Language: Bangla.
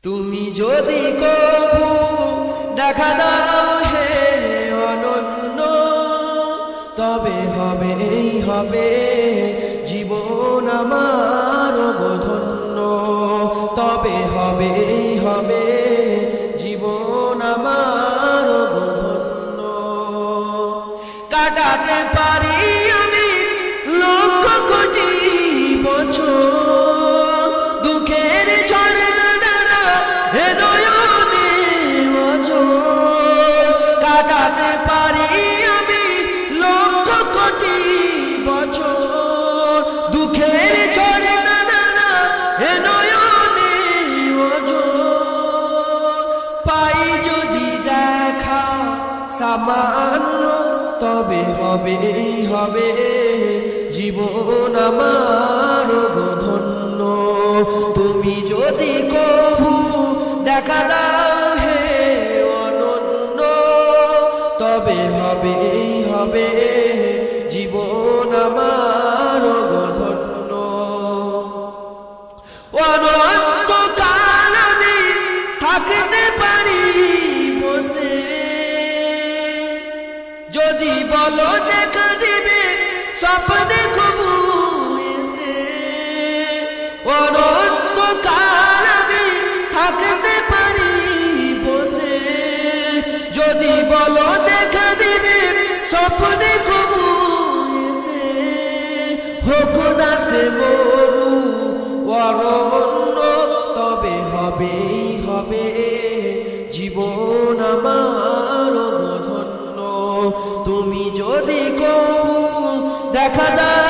তুমি যদি কবু দেখা দাও হে অনন্য, তবে হবে জীবন আমার ধন্য, তবে হবে জীবন আমার ধন্য। কাটাতে পারি আমি লক্ষ কোটি বছর, দুঃখের ঝড় নানা হে নয়নে অঝোর। কাটাতে পারি আমি লক্ষ কোটি বছর, দুঃখের ঝড় নানা হে নয়নে অঝোর। পাই যদি দেখা সামান্য, তবে হবে জীবন আমার ধন্য। তুমি যদি কবু দেখা দাও হে অনন্য, তবে হবে জীবন আমার ধন্য। অনন্তকাল আমি থাকতে পারি বসে, যদি বলো দেখা দিবে স্বপ্নে কবু এসে। অনন্তকাল আমি থাকতে পারি বসে, যদি বলো দেখা দিবে স্বপ্নে কবু এসে। হোক না সে মরু অরণ্য, তবে হবে জীবন আমার ধন্য। তুমি যদি কবু দেখা দাও